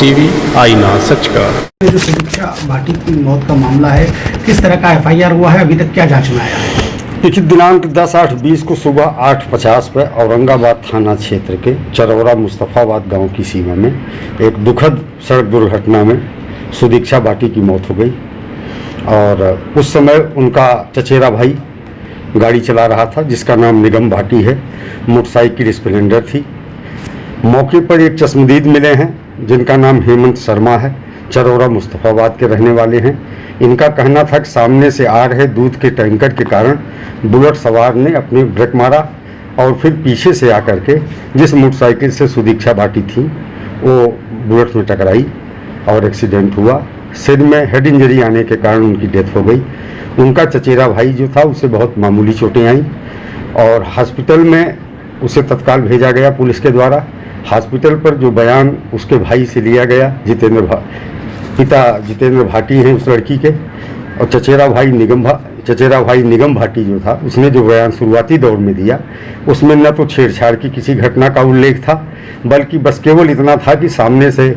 TV, आईना सच का। जो सुदीक्षा भाटी की मौत का मामला है, किस तरह का एफआईआर हुआ है, अभी तक क्या जांच में आया है? देखिए, दिनांक 10/8/20 को सुबह 8:50 पर औरंगाबाद थाना क्षेत्र के चरौरा मुस्तफ़ाबाद गांव की सीमा में एक दुखद सड़क दुर्घटना में सुदीक्षा भाटी की मौत हो गई। और उस समय उनका चचेरा भाई गाड़ी चला रहा था, जिसका नाम निगम भाटी है। मोटरसाइकिल स्प्लेंडर थी। मौके पर एक चश्मदीद मिले हैं जिनका नाम हेमंत शर्मा है, चरौरा मुस्तफ़ाबाद के रहने वाले हैं। इनका कहना था कि सामने से आ रहे दूध के टैंकर के कारण बुलेट सवार ने अपनी ब्रेक मारा और फिर पीछे से आकर के जिस मोटरसाइकिल से सुदीक्षा भाटी थी वो बुलेट में टकराई और एक्सीडेंट हुआ। सिर में हेड इंजरी आने के कारण उनकी डेथ हो गई। उनका चचेरा भाई जो था उसे बहुत मामूली चोटें आईं और हॉस्पिटल में उसे तत्काल भेजा गया पुलिस के द्वारा। हॉस्पिटल पर जो बयान उसके भाई से लिया गया, पिता जितेंद्र भाटी हैं उस लड़की के, और चचेरा भाई निगम भाटी जो था उसने जो बयान शुरुआती दौर में दिया उसमें न तो छेड़छाड़ की किसी घटना का उल्लेख था, बल्कि बस केवल इतना था कि सामने से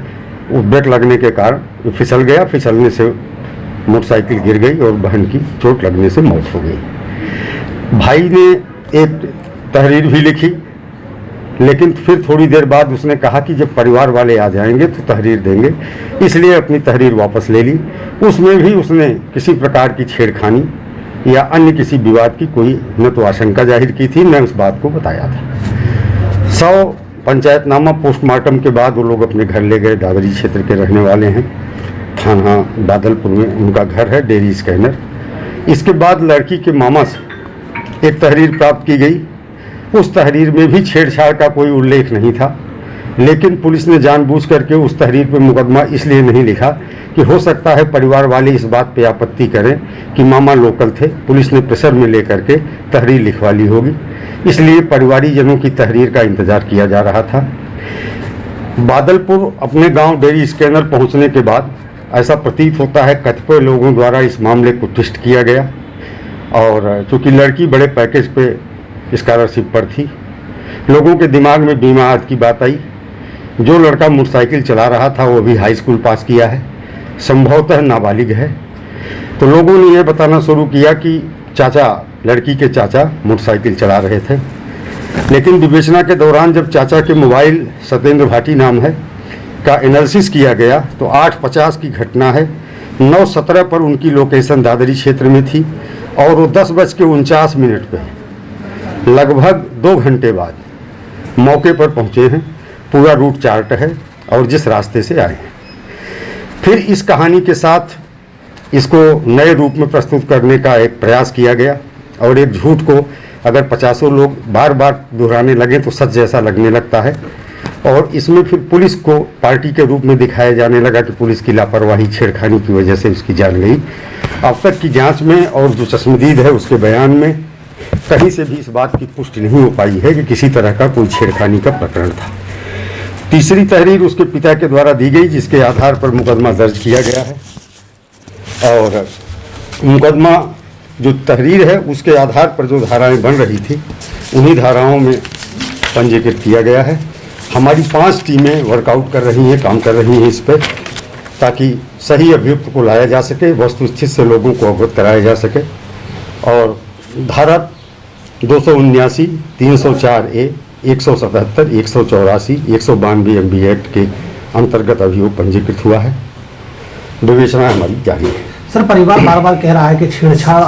ब्रेक लगने के कारण फिसल गया, फिसलने से मोटरसाइकिल गिर गई और बहन की चोट लगने से मौत हो गई। भाई ने एक तहरीर भी लिखी, लेकिन फिर थोड़ी देर बाद उसने कहा कि जब परिवार वाले आ जाएंगे तो तहरीर देंगे, इसलिए अपनी तहरीर वापस ले ली। उसमें भी उसने किसी प्रकार की छेड़खानी या अन्य किसी विवाद की कोई न तो आशंका जाहिर की थी, न उस बात को बताया था। 100 पंचायतनामा पोस्टमार्टम के बाद वो लोग अपने घर ले गए। दादरी क्षेत्र के रहने वाले हैं, थाना बादलपुर में उनका घर है, डेयरी स्कैनर। इसके बाद लड़की के मामा से एक तहरीर प्राप्त की गई। उस तहरीर में भी छेड़छाड़ का कोई उल्लेख नहीं था, लेकिन पुलिस ने जानबूझ करके उस तहरीर पर मुकदमा इसलिए नहीं लिखा कि हो सकता है परिवार वाले इस बात पे आपत्ति करें कि मामा लोकल थे। पुलिस ने प्रेशर में लेकर के तहरीर लिखवा ली होगी, इसलिए परिवारीजनों की तहरीर का इंतजार किया जा रहा था। बादलपुर अपने गांव डेयरी स्कैनर पहुंचने के बाद ऐसा प्रतीत होता है कतिपय लोगों द्वारा इस मामले को ट्विस्ट किया गया, और चूँकि लड़की बड़े पैकेज पे स्कॉलरशिप पर थी, लोगों के दिमाग में बीमार की बात आई। जो लड़का मोटरसाइकिल चला रहा था वो भी हाई स्कूल पास किया है, संभवतः नाबालिग है। तो लोगों ने यह बताना शुरू किया कि लड़की के चाचा मोटरसाइकिल चला रहे थे। लेकिन विवेचना के दौरान जब चाचा के मोबाइल सत्येंद्र भाटी नाम है का एनालिसिस किया गया तो 8:50 की घटना है। 9:17 पर उनकी लोकेशन दादरी क्षेत्र में थी और वो 10:49 पे लगभग 2 घंटे बाद मौके पर पहुंचे हैं। पूरा रूट चार्ट है और जिस रास्ते से आए हैं। फिर इस कहानी के साथ इसको नए रूप में प्रस्तुत करने का एक प्रयास किया गया, और एक झूठ को अगर 50 लोग बार बार दोहराने लगे तो सच जैसा लगने लगता है। और इसमें फिर पुलिस को पार्टी के रूप में दिखाया जाने लगा कि पुलिस की लापरवाही, छेड़खानी की वजह से उसकी जान गई। अब तक की जांच में और जो चश्मदीद है उसके बयान में कहीं से भी इस बात की पुष्टि नहीं हो पाई है कि किसी तरह का कोई छेड़खानी का प्रकरण था। तीसरी तहरीर उसके पिता के द्वारा दी गई, जिसके आधार पर मुकदमा दर्ज किया गया है। और मुकदमा जो तहरीर है उसके आधार पर जो धाराएं बन रही थी उन्हीं धाराओं में पंजीकृत किया गया है। हमारी 5 टीमें वर्कआउट कर रही हैं, काम कर रही हैं इस पर, ताकि सही अभियुक्त को लाया जा सके, वस्तुस्थिति से लोगों को अवगत कराया जा सके। और धारा 279, 304A, 177, 184, 192 MB एक्ट के अंतर्गत अभियोग पंजीकृत हुआ है। विवेचना हमारी जारी है। सर, परिवार बार बार कह रहा है कि छेड़छाड़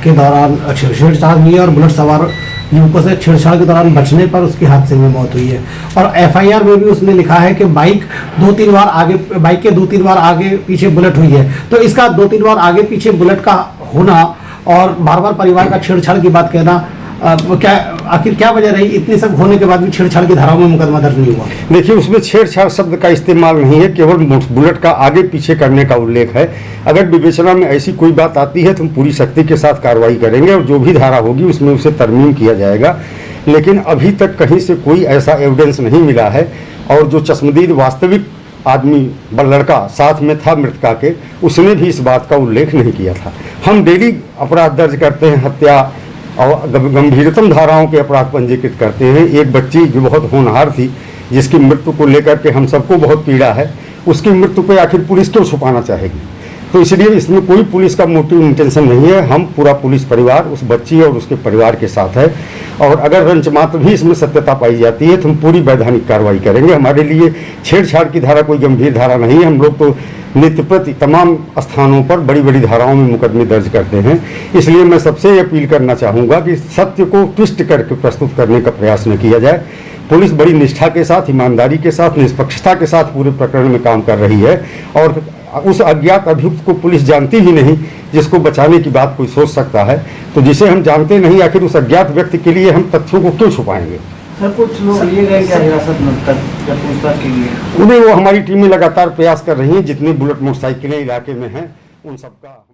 के दौरान छेड़छाड़ हुई है और बुलेट सवार युवकों से छेड़छाड़ के दौरान बचने पर उसकी हादसे में मौत हुई है। और एफआईआर में भी उसने लिखा है कि बाइक के 2-3 बार आगे पीछे बुलेट हुई है। तो इसका 2-3 बार आगे पीछे बुलेट का होना और बार बार परिवार का छेड़छाड़ की बात कहना, आखिर क्या वजह रही? इतने सब होने के बाद भी छेड़छाड़ की धाराओं में मुकदमा दर्ज नहीं हुआ। देखिए, उसमें छेड़छाड़ शब्द का इस्तेमाल नहीं है, केवल बुलेट का आगे पीछे करने का उल्लेख है। अगर विवेचना में ऐसी कोई बात आती है तो हम पूरी सख्ती के साथ कार्रवाई करेंगे और जो भी धारा होगी उसमें उसे तरमीम किया जाएगा। लेकिन अभी तक कहीं से कोई ऐसा एविडेंस नहीं मिला है। और जो चश्मदीद वास्तविक आदमी लड़का साथ में था मृतका के, उसने भी इस बात का उल्लेख नहीं किया था। हम डेली अपराध दर्ज करते हैं, हत्या और गंभीरतम धाराओं के अपराध पंजीकृत करते हैं। एक बच्ची जो बहुत होनहार थी, जिसकी मृत्यु को लेकर के हम सबको बहुत पीड़ा है, उसकी मृत्यु पे आखिर पुलिस क्यों छुपाना चाहेगी। तो इसलिए इसमें कोई पुलिस का मोटिव इंटेंशन नहीं है। हम पूरा पुलिस परिवार उस बच्ची और उसके परिवार के साथ है, और अगर रंच मात्र भी इसमें सत्यता पाई जाती है तो हम पूरी वैधानिक कार्रवाई करेंगे। हमारे लिए छेड़छाड़ की धारा कोई गंभीर धारा नहीं है। हम लोग तो नित्य प्रति तमाम स्थानों पर बड़ी बड़ी धाराओं में मुकदमे दर्ज करते हैं। इसलिए मैं सबसे अपील करना चाहूँगा कि सत्य को ट्विस्ट करके प्रस्तुत करने का प्रयास न किया जाए। पुलिस बड़ी निष्ठा के साथ, ईमानदारी के साथ, निष्पक्षता के साथ पूरे प्रकरण में काम कर रही है, और उस अज्ञात अभियुक्त को पुलिस जानती ही नहीं जिसको बचाने की बात कोई सोच सकता है। तो जिसे हम जानते नहीं, आखिर उस अज्ञात व्यक्ति के लिए हम तथ्यों को क्यों छुपाएंगे। सर कुछ लोग लिए गए क्या हिरासत में तक जब पूछताछ के लिए? उन्हें वो हमारी टीमें लगातार प्रयास कर रही हैं। जितनी बुलेट मोटरसाइकिलें इलाके में हैं उन सबका